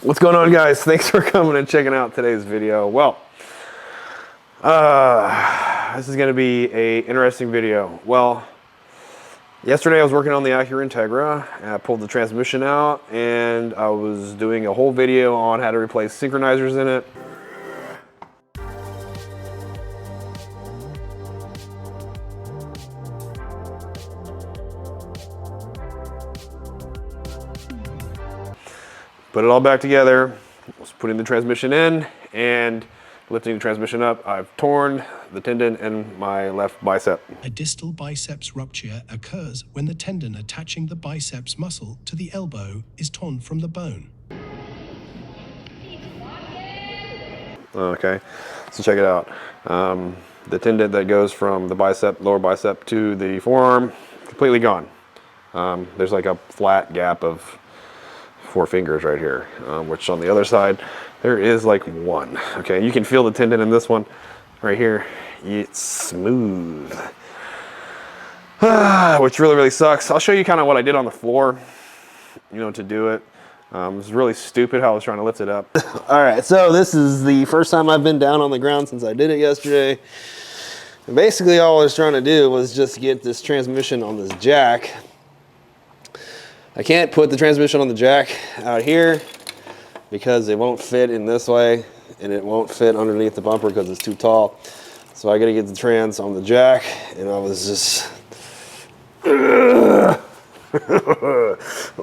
What's going on, guys? Thanks for coming and checking out today's video. Well, this is going to be a interesting video. Well, yesterday I was working on the Acura Integra, and I pulled the transmission out, and I was doing a whole video on how to replace synchronizers in it. Put it all back together, was putting the transmission in and lifting the transmission up. I've torn the tendon in my left bicep. A distal biceps rupture occurs when the tendon attaching the biceps muscle to the elbow is torn from the bone. Okay, so check it out. The tendon that goes from the bicep, lower bicep to the forearm, completely gone. There's like a flat gap of 4 fingers right here, which on the other side there is like 1. Okay, you can feel the tendon in this one right here. It's smooth, which really sucks. I'll show you kind of what I did on the floor, to do it. It was really stupid how I was trying to lift it up. All right, so this is the first time I've been down on the ground since I did it yesterday. And basically all I was trying to do was just get this transmission on this jack. I can't put the transmission on the jack out here because it won't fit in this way, and it won't fit underneath the bumper because it's too tall. So I gotta get the trans on the jack, and I was just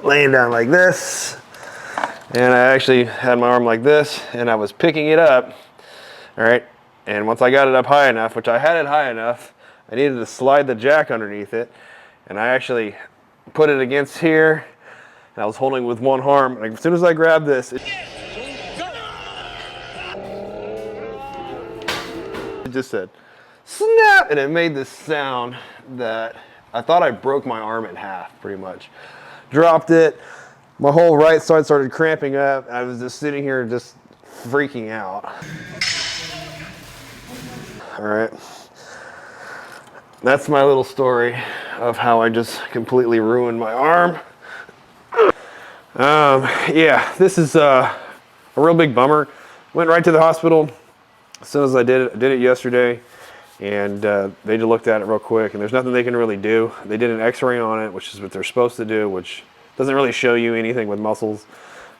laying down like this, and I actually had my arm like this, and I was picking it up, all right? And once I got it up high enough, which I had it high enough, I needed to slide the jack underneath it, and I actually put it against here, and I was holding with one arm. Like, as soon as I grabbed this, it just said snap, and it made this sound that I thought I broke my arm in half, pretty much. Dropped it, my whole right side started cramping up. I was just sitting here just freaking out. All right, that's my little story of how I just completely ruined my arm. Yeah, this is a real big bummer. Went right to the hospital as soon as I did it. I did it yesterday, and they just looked at it real quick, and there's nothing they can really do. They did an x-ray on it, which is what they're supposed to do, which doesn't really show you anything with muscles.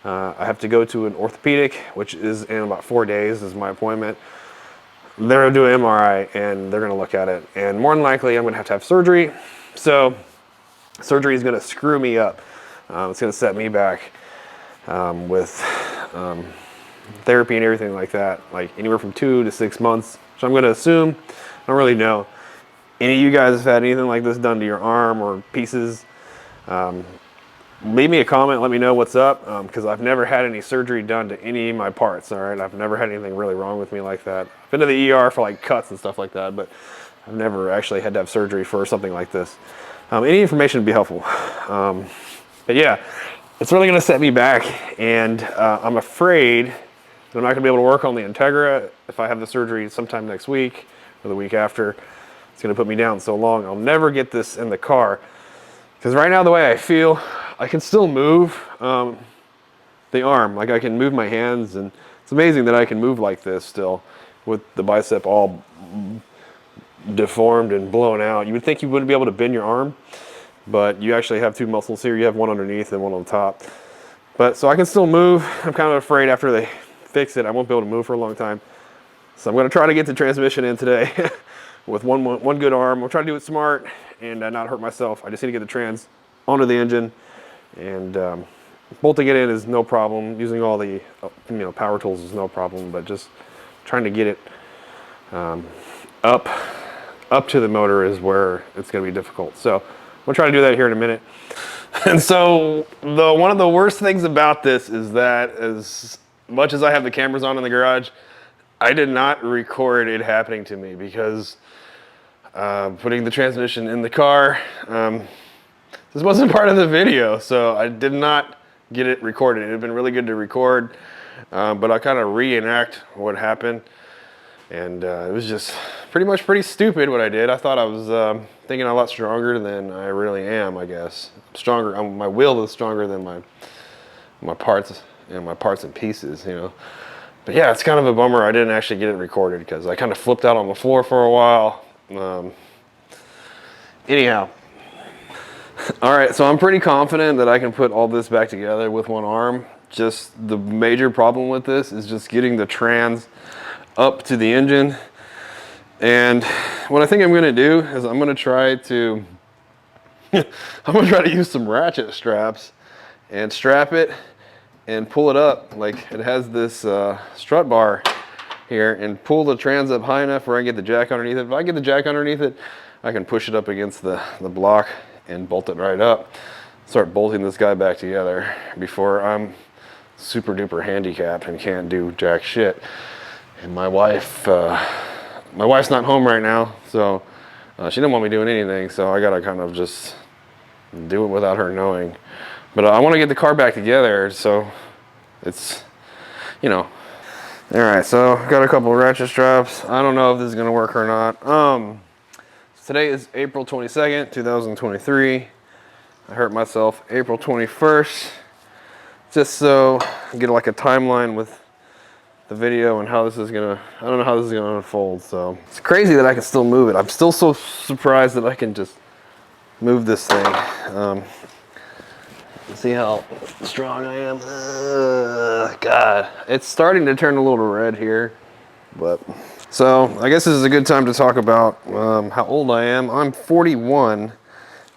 I have to go to an orthopedic, which is in about 4 days is my appointment. They're gonna do an MRI, and they're gonna look at it, and more than likely I'm gonna have to have surgery. So surgery is gonna screw me up. It's gonna set me back with therapy and everything like that, like anywhere from 2 to 6 months. So I'm gonna assume, I don't really know. Any of you guys have had anything like this done to your arm or pieces? Leave me a comment, let me know what's up, because I've never had any surgery done to any of my parts, all right? I've never had anything really wrong with me like that. I've been to the ER for like cuts and stuff like that, but I've never actually had to have surgery for something like this. Any information would be helpful. But yeah, it's really gonna set me back, and I'm afraid that I'm not gonna be able to work on the Integra if I have the surgery sometime next week or the week after. It's gonna put me down so long. I'll never get this in the car. Because right now, the way I feel, I can still move the arm. Like, I can move my hands, and it's amazing that I can move like this still with the bicep all deformed and blown out. You would think you wouldn't be able to bend your arm, but you actually have 2 muscles here. You have one underneath and one on top. But so I can still move. I'm kind of afraid after they fix it, I won't be able to move for a long time. So I'm going to try to get the transmission in today with one good arm. I'll try to do it smart and not hurt myself. I just need to get the trans onto the engine, and bolting it in is no problem. Using all the power tools is no problem, but just trying to get it up to the motor is where it's going to be difficult. So we'll try to do that here in a minute. And so one of the worst things about this is that as much as I have the cameras on in the garage, I did not record it happening to me because putting the transmission in the car, this wasn't part of the video, so I did not get it recorded. It had been really good to record, but I kind of reenact what happened, and it was just pretty stupid what I did. I thought I was thinking a lot stronger than I really am, I guess. Stronger, my will is stronger than my parts, my parts and pieces, you know. But yeah, it's kind of a bummer I didn't actually get it recorded because I kind of flipped out on the floor for a while. Anyhow, all right, so I'm pretty confident that I can put all this back together with one arm. Just the major problem with this is just getting the trans up to the engine. And what I think I'm gonna do is I'm gonna try to use some ratchet straps and strap it and pull it up. Like, it has this strut bar here, and pull the trans up high enough where I can get the jack underneath it. If I get the jack underneath it, I can push it up against the block and bolt it right up. Start bolting this guy back together before I'm super duper handicapped and can't do jack shit. And my wife's not home right now, so she didn't want me doing anything, so I gotta kind of just do it without her knowing. But I want to get the car back together, so it's, you know. All right, so got a couple of ratchet straps. I don't know if this is gonna work or not. Today is April 22nd, 2023. I hurt myself April 21st, just so I get like a timeline with the video and how this is gonna, I don't know how this is gonna unfold. So it's crazy that I can still move it. I'm still so surprised that I can just move this thing. See how strong I am. God, it's starting to turn a little red here, but so I guess this is a good time to talk about how old I am. I'm 41,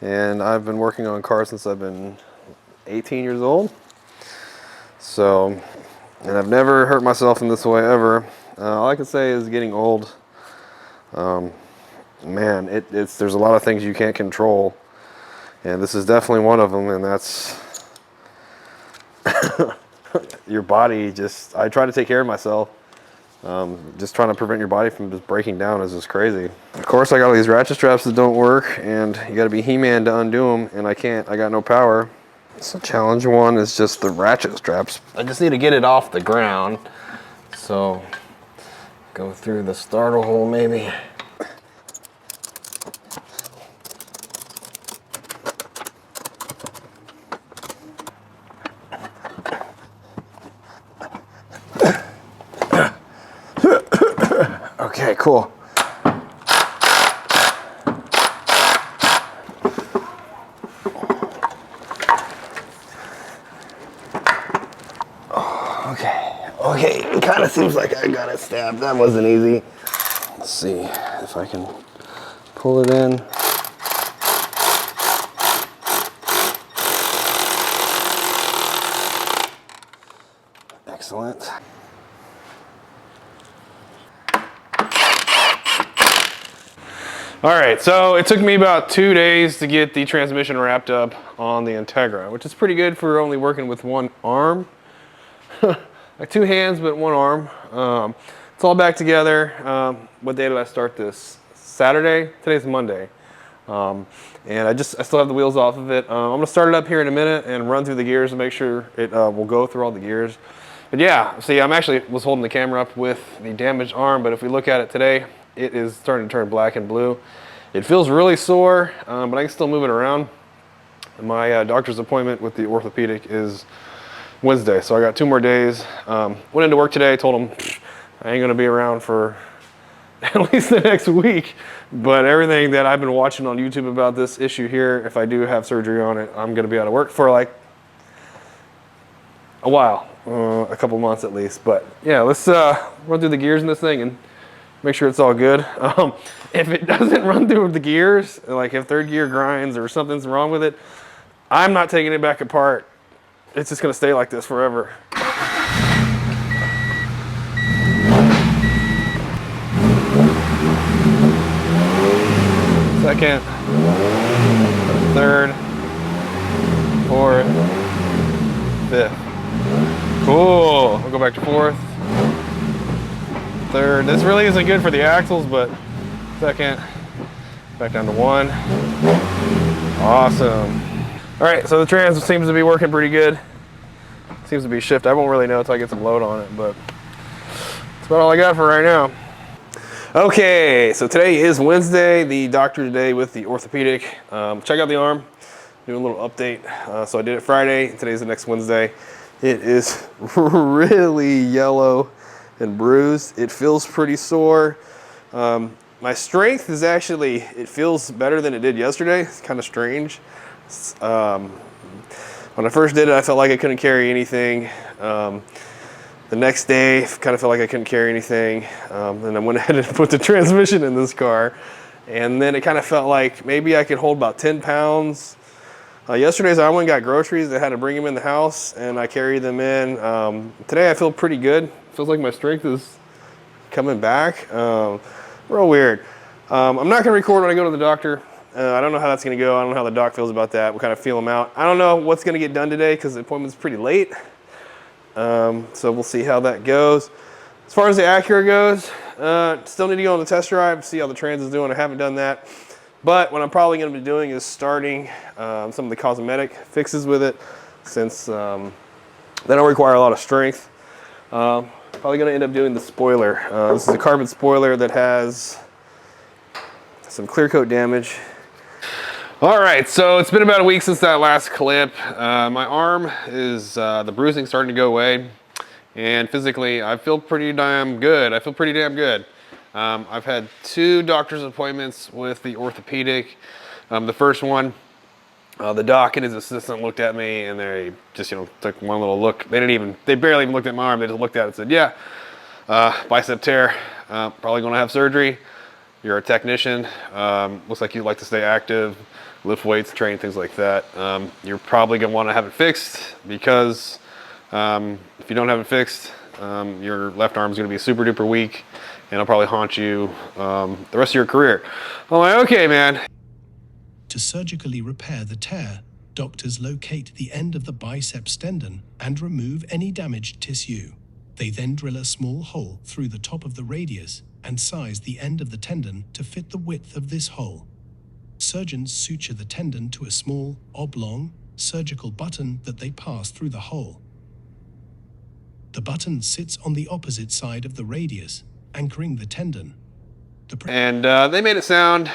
and I've been working on cars since I've been 18 years old. So, and I've never hurt myself in this way ever. All I can say is getting old. Man, there's a lot of things you can't control, and this is definitely one of them. And that's your body. Just, I try to take care of myself. Just trying to prevent your body from just breaking down is just crazy. Of course, I got all these ratchet straps that don't work, and you got to be He-Man to undo them, and I can't. I got no power. So challenge one is just the ratchet straps. I just need to get it off the ground. So go through the starter hole maybe. Okay, cool. Okay, it kind of seems like I got it stabbed. That wasn't easy. Let's see if I can pull it in. Excellent. All right, so it took me about 2 days to get the transmission wrapped up on the Integra, which is pretty good for only working with one arm. Like two hands, but one arm. It's all back together. What day did I start this? Saturday? Today's Monday. And I still have the wheels off of it. I'm gonna start it up here in a minute and run through the gears and make sure it will go through all the gears. But yeah, see, was holding the camera up with the damaged arm, but if we look at it today, it is starting to turn black and blue. It feels really sore, but I can still move it around. My doctor's appointment with the orthopedic is Wednesday, so I got 2 more days. Went into work today, told him I ain't gonna be around for at least the next week, but everything that I've been watching on YouTube about this issue here, if I do have surgery on it, I'm gonna be out of work for like a while, a couple months at least. But yeah, let's run through the gears in this thing and make sure it's all good. If it doesn't run through the gears, like if third gear grinds or something's wrong with it, I'm not taking it back apart. It's just gonna stay like this forever. Second, third, fourth, fifth. Cool. We'll go back to fourth, third. This really isn't good for the axles, but second, back down to 1. Awesome. All right, so the trans seems to be working pretty good. Seems to be shifted. I won't really know until I get some load on it, but that's about all I got for right now. Okay, so today is Wednesday, the doctor today with the orthopedic. Check out the arm, do a little update. So I did it Friday, today's the next Wednesday. It is really yellow and bruised. It feels pretty sore. My strength is actually, it feels better than it did yesterday. It's kind of strange. When I first did it, I felt like I couldn't carry anything. The next day, kind of felt like I couldn't carry anything. And I went ahead and put the transmission in this car. And then it kind of felt like maybe I could hold about 10 pounds. Yesterday's I went and got groceries. I had to bring them in the house and I carried them in. Today I feel pretty good. Feels like my strength is coming back. Real weird. I'm not gonna record when I go to the doctor. I don't know how that's gonna go. I don't know how the doc feels about that. We'll kind of feel him out. I don't know what's gonna get done today because the appointment's pretty late. So we'll see how that goes. As far as the Acura goes, still need to go on the test drive, see how the Trans is doing. I haven't done that. But what I'm probably gonna be doing is starting some of the cosmetic fixes with it, since they don't require a lot of strength. Probably gonna end up doing the spoiler. This is a carbon spoiler that has some clear coat damage. All right, so it's been about a week since that last clip. My arm is, the bruising starting to go away, and physically I feel pretty damn good. I've had 2 doctor's appointments with the orthopedic. The first one, the doc and his assistant looked at me and they just, took one little look. They barely even looked at my arm. They just looked at it and said, yeah, bicep tear, probably gonna have surgery. You're a technician. Looks like you'd like to stay active, lift weights, train, things like that. You're probably gonna wanna have it fixed because if you don't have it fixed, your left arm is gonna be super duper weak and it'll probably haunt you the rest of your career. I'm like, okay, man. To surgically repair the tear, doctors locate the end of the biceps tendon and remove any damaged tissue. They then drill a small hole through the top of the radius and size the end of the tendon to fit the width of this hole. Surgeons suture the tendon to a small, oblong, surgical button that they pass through the hole. The button sits on the opposite side of the radius, anchoring the tendon. And they made it sound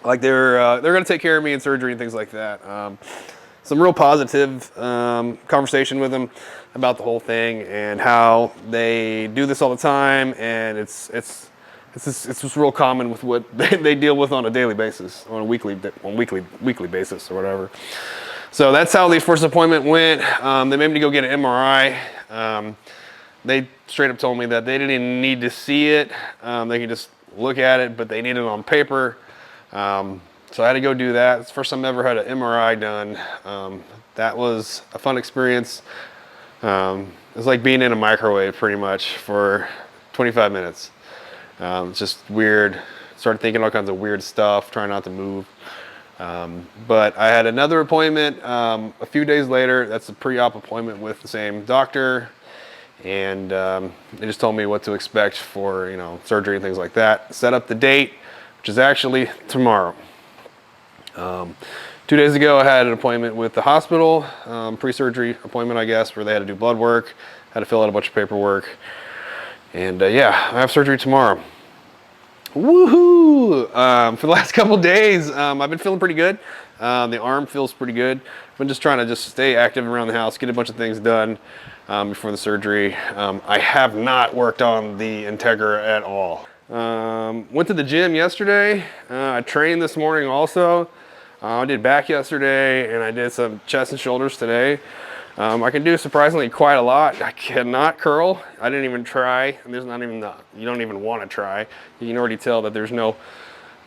like they're going to take care of me in surgery and things like that. Some real positive conversation with them about the whole thing and how they do this all the time, and it's just real common with what they deal with on a daily basis, on a weekly basis or whatever. So that's how the first appointment went. They made me go get an MRI. They straight up told me that they didn't even need to see it. They could just look at it, but they need it on paper. So I had to go do that. It's the first time I ever had an MRI done. That was a fun experience. It was like being in a microwave pretty much for 25 minutes. It's just weird. Started thinking all kinds of weird stuff, trying not to move. But I had another appointment a few days later. That's a pre-op appointment with the same doctor. And they just told me what to expect for, surgery and things like that. Set up the date, which is actually tomorrow. 2 days ago, I had an appointment with the hospital, pre-surgery appointment, I guess, where they had to do blood work, had to fill out a bunch of paperwork. And yeah, I have surgery tomorrow. Woohoo! For the last couple days, I've been feeling pretty good. The arm feels pretty good. I've been just trying to stay active around the house, get a bunch of things done before the surgery. I have not worked on the Integra at all. Went to the gym yesterday. I trained this morning also. I did back yesterday and I did some chest and shoulders today. I can do surprisingly quite a lot. I cannot curl. I didn't even try. There's not even you don't even want to try. You can already tell that there's no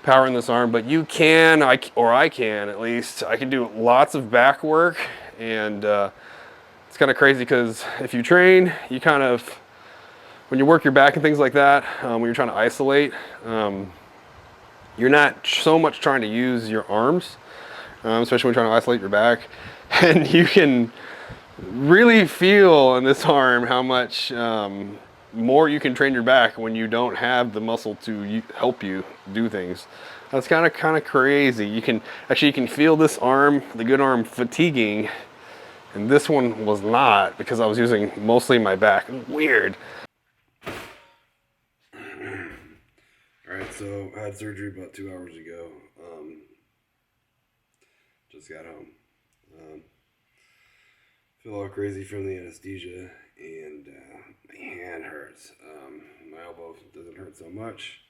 power in this arm, but you can, I can at least. I can do lots of back work, and it's kind of crazy because if you train, you kind of, when you work your back and things like that, when you're trying to isolate, you're not so much trying to use your arms, especially when you're trying to isolate your back, and you can really feel in this arm how much more you can train your back when you don't have the muscle to help you do things. That's kind of crazy. You can feel this arm, the good arm, fatiguing, and this one was not because I was using mostly my back. Weird. All right, so I had surgery about 2 hours ago. Just got home. feel all crazy from the anesthesia, and my hand hurts. My elbow doesn't hurt so much,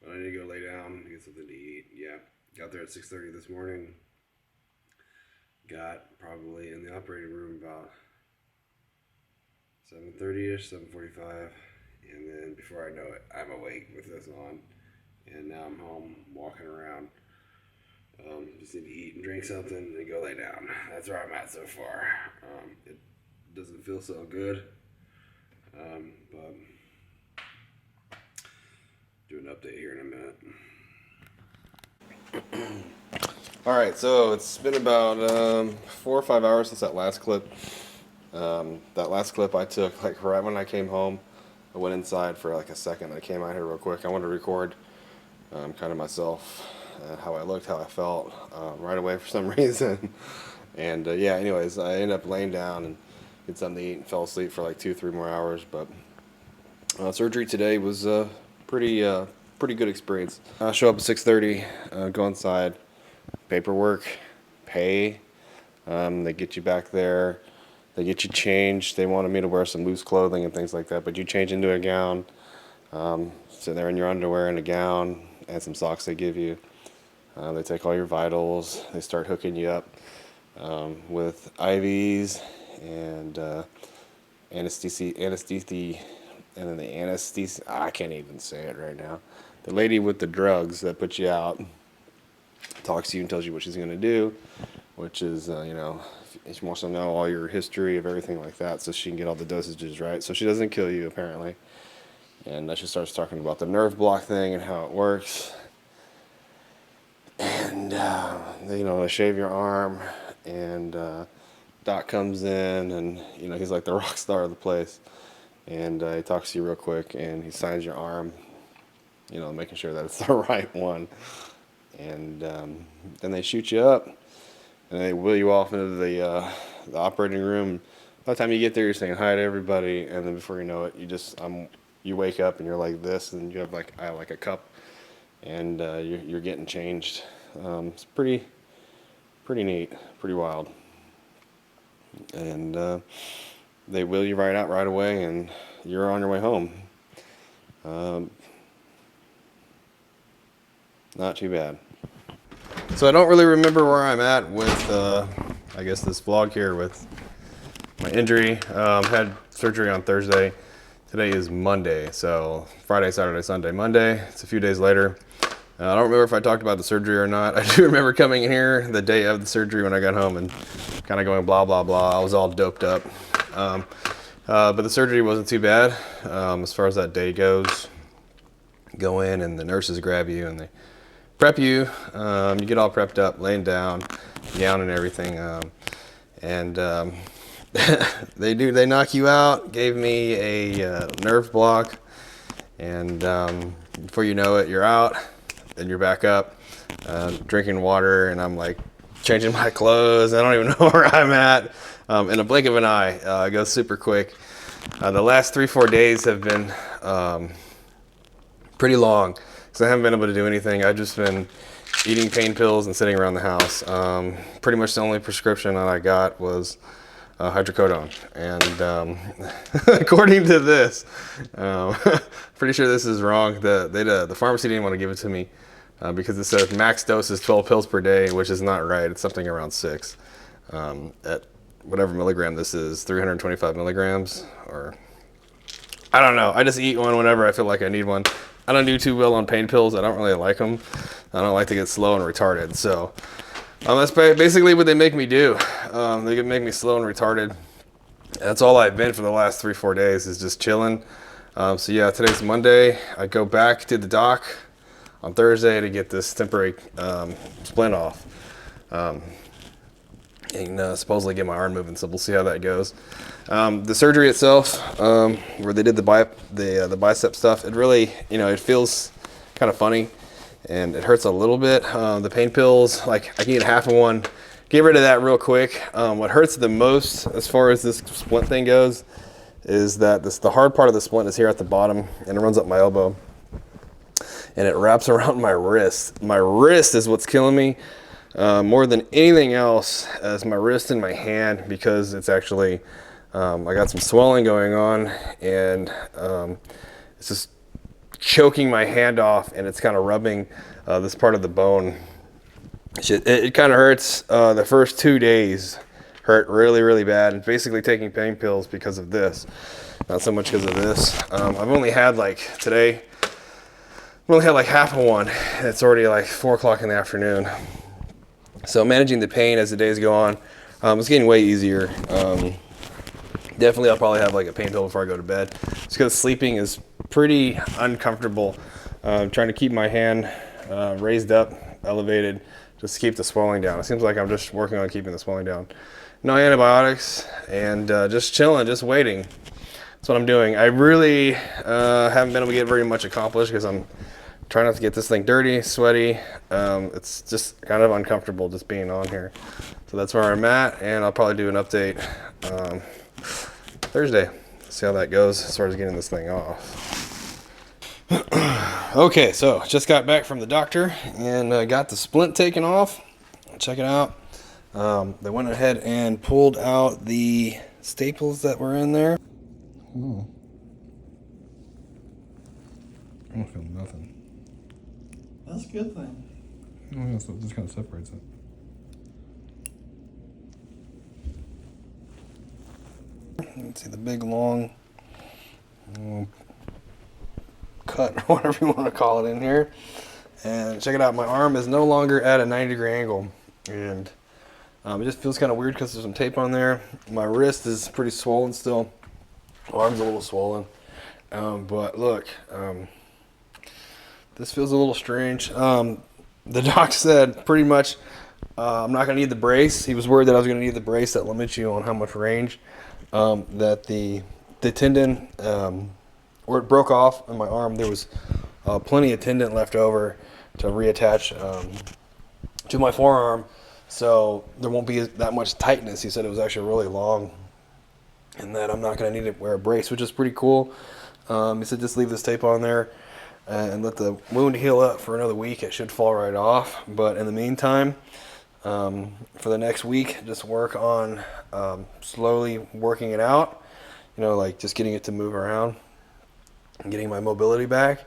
but I need to go lay down and get something to eat. Yeah, got there at 6:30 this morning. Got probably in the operating room about 7:30ish, 7:45, and then before I know it, I'm awake with this on, and now I'm home walking around. Just need to eat and drink something and go lay down. That's where I'm at so far. It doesn't feel so good, but do an update here in a minute. All right, so it's been about 4 or 5 hours since that last clip. That last clip I took like right when I came home. I went inside for like a second. I came out here real quick. I wanted to record kind of myself, how I looked, how I felt right away for some reason. And yeah, anyways, I ended up laying down and get something to eat and fell asleep for like 2-3 more hours. But surgery today was pretty good experience. I show up at 6:30, go inside, paperwork, pay. They get you back there. They get you changed. They wanted me to wear some loose clothing and things like that, but you change into a gown. Sit there in your underwear and a gown and some socks they give you. They take all your vitals. They start hooking you up with IVs and anesthesia, and then the anesthesia. I can't even say it right now. The lady with the drugs that put you out talks to you and tells you what she's going to do, which is, she wants to know all your history of everything like that so she can get all the dosages right. So she doesn't kill you, apparently. And she starts talking about the nerve block thing and how it works. And, they shave your arm, and Doc comes in, and, he's like the rock star of the place. And he talks to you real quick, and he signs your arm, making sure that it's the right one. And then they shoot you up, and they wheel you off into the operating room. By the time you get there, you're saying hi to everybody, and then before you know it, you wake up and you're like this, and you have like a cup, and you're getting changed. It's pretty neat, pretty wild. And they wheel you right out right away, and you're on your way home. Not too bad. So I don't really remember where I'm at with, I guess, this vlog here with my injury. Had surgery on Thursday. Today is Monday, so Friday, Saturday, Sunday, Monday. It's a few days later. I don't remember if I talked about the surgery or not. I do remember coming in here the day of the surgery when I got home and kind of going blah, blah, blah. I was all doped up. But the surgery wasn't too bad as far as that day goes. Go in and the nurses grab you and they prep you. You get all prepped up, laying down, gown and everything. They knock you out, gave me a nerve block, and before you know it, you're out, and you're back up, drinking water, and I'm like changing my clothes. I don't even know where I'm at. In a blink of an eye, it goes super quick. The last 3-4 days have been pretty long, because I haven't been able to do anything. I've just been eating pain pills and sitting around the house. Pretty much the only prescription that I got was hydrocodone, and according to this, pretty sure this is wrong. The pharmacy didn't want to give it to me because it says max dose is 12 pills per day, which is not right. It's something around 6 at whatever milligram this is, 325 milligrams, or I don't know. I just eat one whenever I feel like I need one. I don't do too well on pain pills. I don't really like them. I don't like to get slow and retarded. So that's basically what they make me do. They make me slow and retarded. That's all I've been for the last 3-4 days, is just chilling. So yeah, today's Monday. I go back to the doc on Thursday to get this temporary splint off. And supposedly get my arm moving, so we'll see how that goes. The surgery itself, where they did the bicep stuff, it really, it feels kind of funny, and it hurts a little bit. The pain pills, like I can get half of one, get rid of that real quick. What hurts the most as far as this splint thing goes is that the hard part of the splint is here at the bottom, and it runs up my elbow, and it wraps around my wrist. My wrist is what's killing me. more than anything else is my wrist and my hand, because it's actually, I got some swelling going on, and it's just choking my hand off, and it's kind of rubbing this part of the bone. It kind of hurts. The first 2 days hurt really, really bad. And basically taking pain pills because of this, not so much because of this. I've only had like today, I've only had like half of one. And it's already like 4 o'clock in the afternoon. So managing the pain as the days go on, it's getting way easier. Definitely I'll probably have like a pain pill before I go to bed, just because sleeping is pretty uncomfortable. Trying to keep my hand raised up, elevated, just to keep the swelling down. It seems like I'm just working on keeping the swelling down. No antibiotics, and just chilling, just waiting. That's what I'm doing. I really haven't been able to get very much accomplished because I'm trying not to get this thing dirty, sweaty. It's just kind of uncomfortable just being on here. So that's where I'm at, and I'll probably do an update Thursday. See how that goes as far as getting this thing off. Okay, so just got back from the doctor and got the splint taken off. Check it out. They went ahead and pulled out the staples that were in there. I don't feel nothing. That's a good thing. Oh, yeah, so it just kind of separates it. You can see the big long cut, or whatever you want to call it, in here. And check it out, my arm is no longer at a 90-degree angle, and it just feels kind of weird because there's some tape on there. My wrist is pretty swollen still. My arm's a little swollen, but look, this feels a little strange. The doc said pretty much I'm not going to need the brace. He was worried that I was going to need the brace that limits you on how much range. That the tendon, where it broke off in my arm, there was plenty of tendon left over to reattach to my forearm, so there won't be that much tightness. He said it was actually really long, and that I'm not going to need to wear a brace, which is pretty cool. He said just leave this tape on there and let the wound heal up for another week. It should fall right off, but in the meantime, for the next week, just work on slowly working it out, you know, like just getting it to move around and getting my mobility back.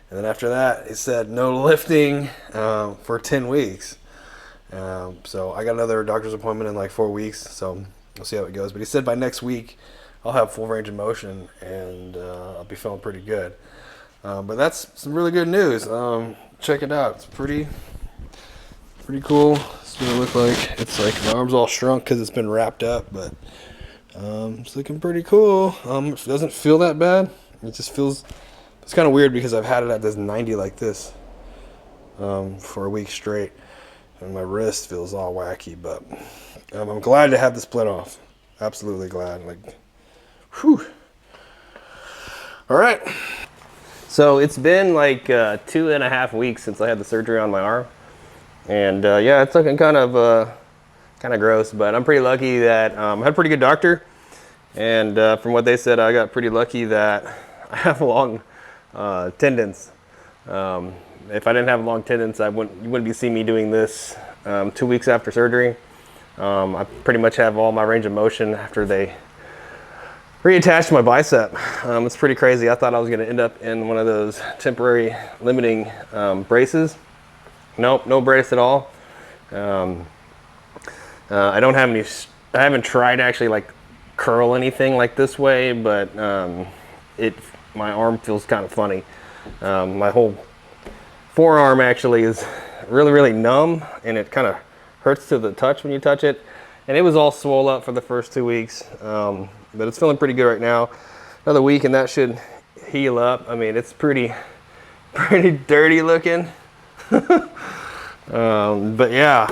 And then after that, he said no lifting for 10 weeks. So I got another doctor's appointment in like 4 weeks, so we'll see how it goes. But he said by next week, I'll have full range of motion, and I'll be feeling pretty good. But that's some really good news. Check it out. It's pretty cool. It's gonna look like, it's like my arm's all shrunk because it's been wrapped up, but it's looking pretty cool. It doesn't feel that bad. It just feels, it's kind of weird because I've had it at this 90 like this for a week straight, and my wrist feels all wacky, but I'm glad to have the splint off. Absolutely glad. Like, whew. All right. So it's been like 2.5 weeks since I had the surgery on my arm, and yeah, it's looking kind of gross, but I'm pretty lucky that I had a pretty good doctor, and from what they said, I got pretty lucky that I have long tendons. If I didn't have long tendons, you wouldn't be seeing me doing this 2 weeks after surgery. I pretty much have all my range of motion after they reattached my bicep. It's pretty crazy. I thought I was going to end up in one of those temporary limiting braces. Nope, no brace at all. I don't have any. I haven't tried to actually like curl anything like this way, but my arm feels kind of funny. My whole forearm actually is really, really numb, and it kind of hurts to the touch when you touch it. And it was all swole up for the first 2 weeks, but it's feeling pretty good right now. Another week and that should heal up. I mean, it's pretty dirty looking. But yeah,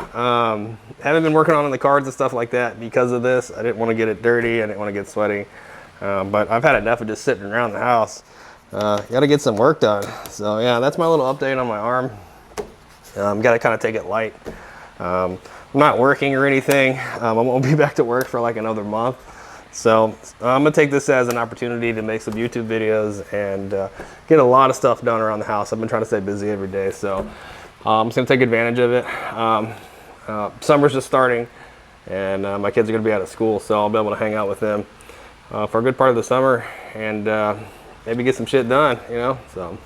haven't been working on the cards and stuff like that because of this. I didn't want to get it dirty. I didn't want to get sweaty. But I've had enough of just sitting around the house. Got to get some work done. So yeah, that's my little update on my arm. Got to kind of take it light. I'm not working or anything. I won't be back to work for like another month. So I'm gonna take this as an opportunity to make some YouTube videos and get a lot of stuff done around the house. I've been trying to stay busy every day, so I'm just gonna take advantage of it. Summer's just starting, and my kids are going to be out of school, so I'll be able to hang out with them for a good part of the summer and maybe get some shit done, you know. So